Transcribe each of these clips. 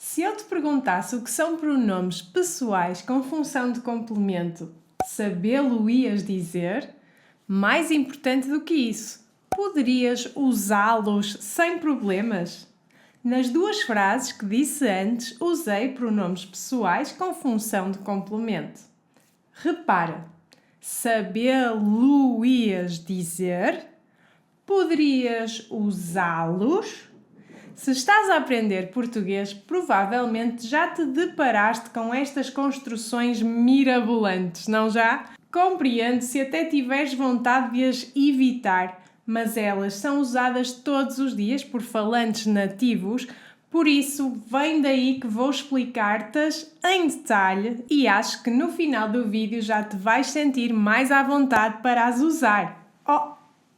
Se eu te perguntasse o que são pronomes pessoais com função de complemento, sabê-lo-ias dizer? Mais importante do que isso, poderias usá-los sem problemas? Nas duas frases que disse antes, usei pronomes pessoais com função de complemento. Repara, sabê-lo-ias dizer? Poderias usá-los? Se estás a aprender português, provavelmente já te deparaste com estas construções mirabolantes, não já? Compreendo se até tiveres vontade de as evitar, mas elas são usadas todos os dias por falantes nativos, por isso vem daí que vou explicar-te-as em detalhe e acho que no final do vídeo já te vais sentir mais à vontade para as usar. Oh,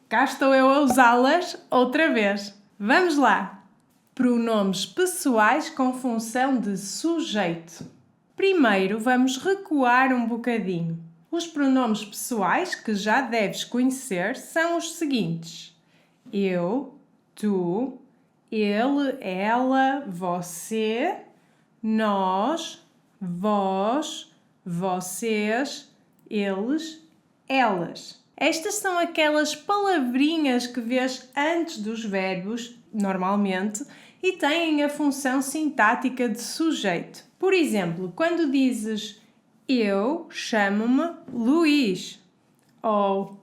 cá estou eu a usá-las outra vez. Vamos lá! Pronomes pessoais com função de sujeito. Primeiro, vamos recuar um bocadinho. Os pronomes pessoais que já deves conhecer são os seguintes: eu, tu, ele, ela, você, nós, vós, vocês, eles, elas. Estas são aquelas palavrinhas que vês antes dos verbos, normalmente, e têm a função sintática de sujeito. Por exemplo, quando dizes eu chamo-me Luís ou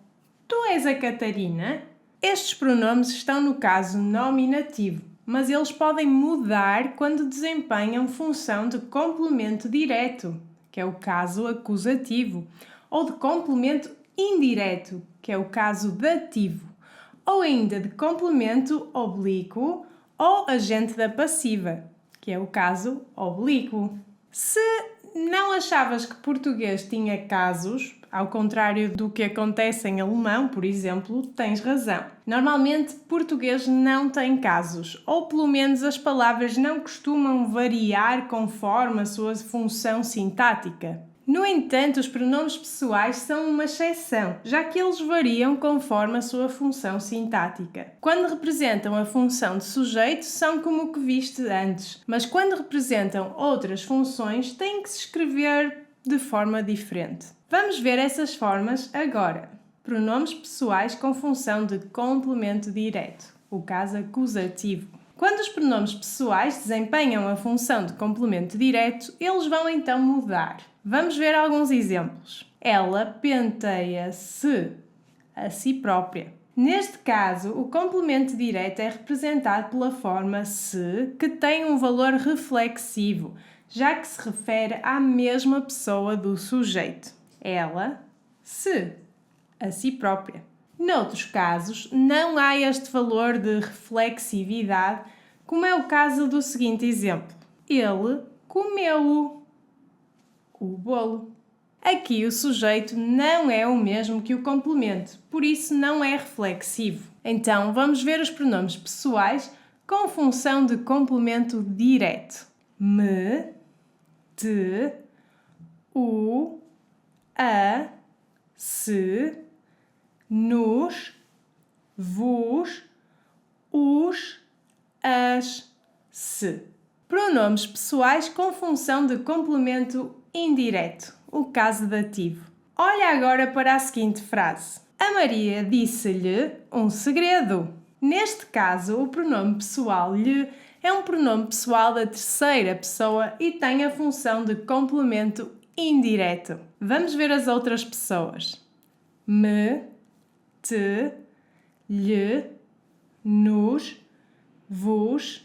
tu és a Catarina, estes pronomes estão no caso nominativo, mas eles podem mudar quando desempenham função de complemento direto, que é o caso acusativo, ou de complemento indireto, que é o caso dativo, ou ainda de complemento oblíquo ou agente da passiva, que é o caso oblíquo. Se não achavas que português tinha casos, ao contrário do que acontece em alemão, por exemplo, tens razão. Normalmente, português não tem casos, ou pelo menos as palavras não costumam variar conforme a sua função sintática. No entanto, os pronomes pessoais são uma exceção, já que eles variam conforme a sua função sintática. Quando representam a função de sujeito, são como o que viste antes, mas quando representam outras funções, têm que se escrever de forma diferente. Vamos ver essas formas agora. Pronomes pessoais com função de complemento direto, o caso acusativo. Quando os pronomes pessoais desempenham a função de complemento direto, eles vão então mudar. Vamos ver alguns exemplos. Ela penteia-se a si própria. Neste caso, o complemento direto é representado pela forma se, que tem um valor reflexivo, já que se refere à mesma pessoa do sujeito. Ela se a si própria. Noutros casos, não há este valor de reflexividade, como é o caso do seguinte exemplo. Ele comeu o bolo. Aqui o sujeito não é o mesmo que o complemento, por isso não é reflexivo. Então, vamos ver os pronomes pessoais com função de complemento direto. Me, te, o, a, se, nos, vos, os, as, se. Pronomes pessoais com função de complemento indireto, o caso dativo. Olha agora para a seguinte frase. A Maria disse-lhe um segredo. Neste caso, o pronome pessoal lhe é um pronome pessoal da terceira pessoa e tem a função de complemento indireto. Vamos ver as outras pessoas. Me, te, lhe, nos, vos,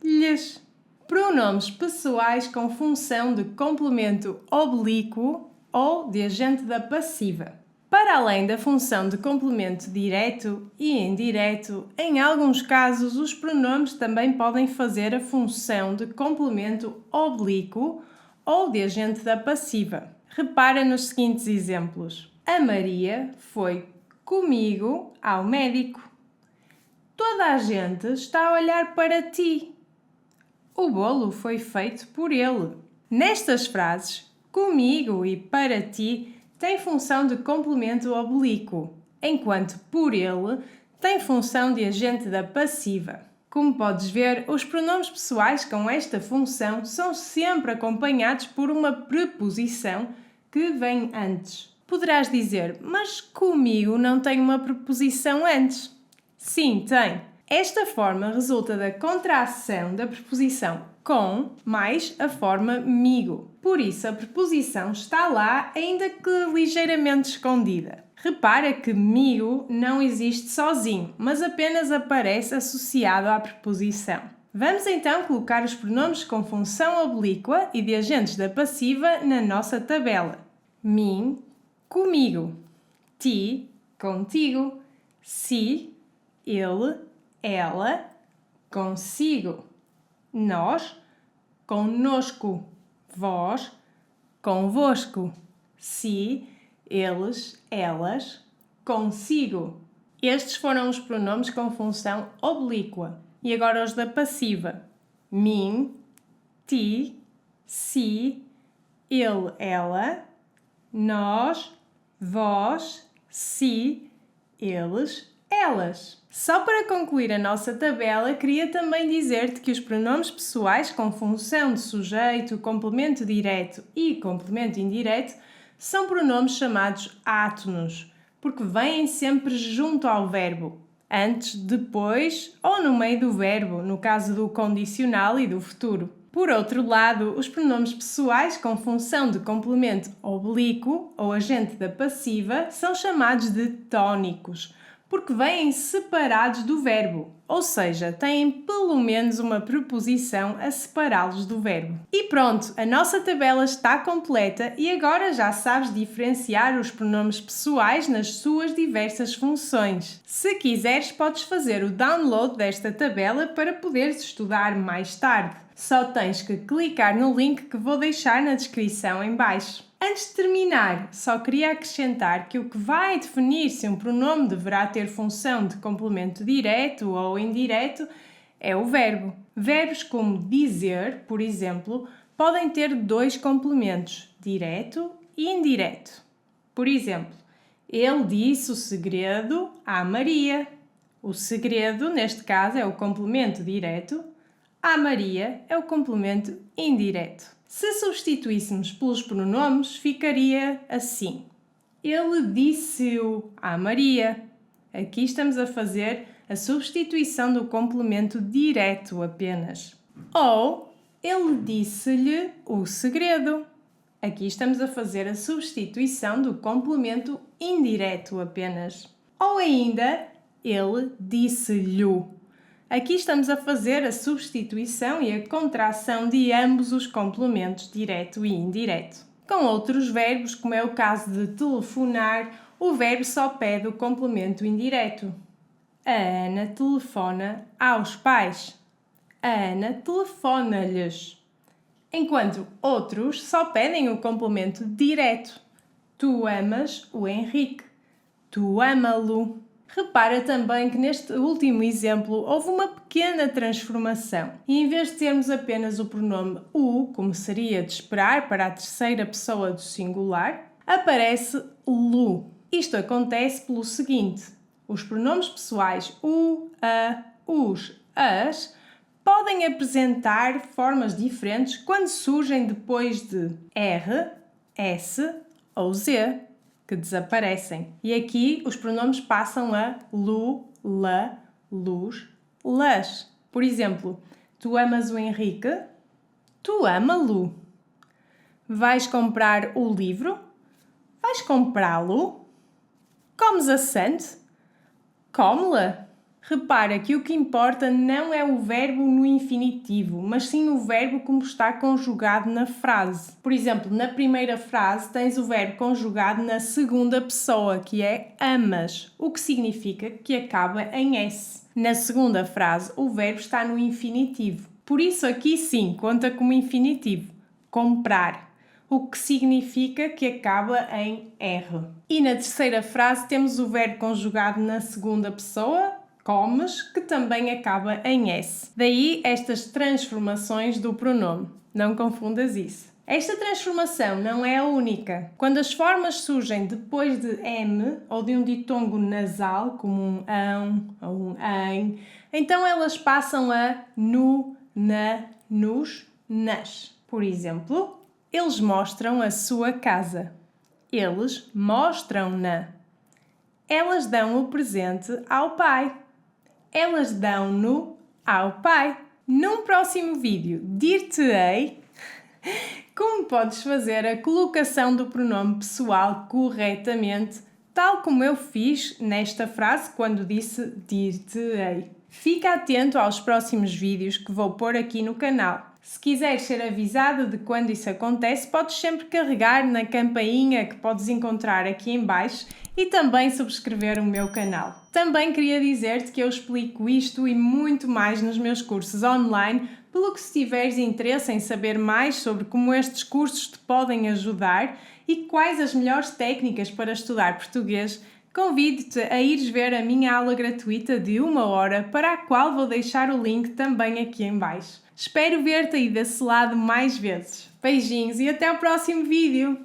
lhes. Pronomes pessoais com função de complemento oblíquo ou de agente da passiva. Para além da função de complemento direto e indireto, em alguns casos os pronomes também podem fazer a função de complemento oblíquo ou de agente da passiva. Repara nos seguintes exemplos. A Maria foi comigo ao médico. Toda a gente está a olhar para ti. O bolo foi feito por ele. Nestas frases, comigo e para ti tem função de complemento oblíquo, enquanto por ele tem função de agente da passiva. Como podes ver, os pronomes pessoais com esta função são sempre acompanhados por uma preposição que vem antes. Poderás dizer, mas comigo não tem uma preposição antes. Sim, tem. Esta forma resulta da contração da preposição com mais a forma migo. Por isso, a preposição está lá, ainda que ligeiramente escondida. Repara que migo não existe sozinho, mas apenas aparece associado à preposição. Vamos então colocar os pronomes com função oblíqua e de agentes da passiva na nossa tabela. Mim, comigo. Ti, contigo. Si, ele, ela, consigo. Nós, conosco. Vós, convosco. Si, eles, elas, consigo. Estes foram os pronomes com função oblíqua. E agora os da passiva. Mim, ti, si, ele, ela, nós, vós, si, eles, elas. Só para concluir a nossa tabela, queria também dizer-te que os pronomes pessoais com função de sujeito, complemento direto e complemento indireto são pronomes chamados átonos, porque vêm sempre junto ao verbo, antes, depois ou no meio do verbo, no caso do condicional e do futuro. Por outro lado, os pronomes pessoais com função de complemento oblíquo ou agente da passiva são chamados de tónicos, porque vêm separados do verbo, ou seja, têm pelo menos uma preposição a separá-los do verbo. E pronto, a nossa tabela está completa e agora já sabes diferenciar os pronomes pessoais nas suas diversas funções. Se quiseres, podes fazer o download desta tabela para poderes estudar mais tarde. Só tens que clicar no link que vou deixar na descrição em baixo. Antes de terminar, só queria acrescentar que o que vai definir se um pronome deverá ter função de complemento direto ou indireto é o verbo. Verbos como dizer, por exemplo, podem ter dois complementos, direto e indireto. Por exemplo, ele disse o segredo à Maria. O segredo, neste caso, é o complemento direto. A Maria é o complemento indireto. Se substituíssemos pelos pronomes, ficaria assim. Ele disse-o à Maria. Aqui estamos a fazer a substituição do complemento direto apenas. Ou ele disse-lhe o segredo. Aqui estamos a fazer a substituição do complemento indireto apenas. Ou ainda, ele disse-lhe. Aqui estamos a fazer a substituição e a contração de ambos os complementos direto e indireto. Com outros verbos, como é o caso de telefonar, o verbo só pede o complemento indireto. A Ana telefona aos pais. A Ana telefona-lhes. Enquanto outros só pedem o complemento direto. Tu amas o Henrique. Tu ama-lo. Repara também que neste último exemplo houve uma pequena transformação e em vez de termos apenas o pronome o, como seria de esperar para a terceira pessoa do singular, aparece lu. Isto acontece pelo seguinte: os pronomes pessoais o, a, os, as podem apresentar formas diferentes quando surgem depois de r, s ou z, que desaparecem. E aqui os pronomes passam a lu, la, luz, las. Por exemplo, tu amas o Henrique? Tu ama-lo. Vais comprar o livro? Vais comprá-lo. Comes a Sante? Come-la. Repara que o que importa não é o verbo no infinitivo, mas sim o verbo como está conjugado na frase. Por exemplo, na primeira frase tens o verbo conjugado na segunda pessoa, que é amas, o que significa que acaba em S. Na segunda frase, o verbo está no infinitivo. Por isso aqui sim, conta como infinitivo. Comprar, o que significa que acaba em R. E na terceira frase temos o verbo conjugado na segunda pessoa, comes, que também acaba em S. Daí estas transformações do pronome. Não confundas isso. Esta transformação não é a única. Quando as formas surgem depois de M ou de um ditongo nasal, como um ão ou um em, então elas passam a nu, na, nos, nas. Por exemplo, eles mostram a sua casa. Eles mostram-na. Elas dão o presente ao pai. Elas dão-no ao pai. Num próximo vídeo, dir-te-ei como podes fazer a colocação do pronome pessoal corretamente, tal como eu fiz nesta frase quando disse dir-te-ei. Fica atento aos próximos vídeos que vou pôr aqui no canal. Se quiseres ser avisado de quando isso acontece, podes sempre carregar na campainha que podes encontrar aqui em baixo e também subscrever o meu canal. Também queria dizer-te que eu explico isto e muito mais nos meus cursos online, pelo que se tiveres interesse em saber mais sobre como estes cursos te podem ajudar e quais as melhores técnicas para estudar português, convido-te a ires ver a minha aula gratuita de 1 hora, para a qual vou deixar o link também aqui em baixo. Espero ver-te aí desse lado mais vezes. Beijinhos e até o próximo vídeo!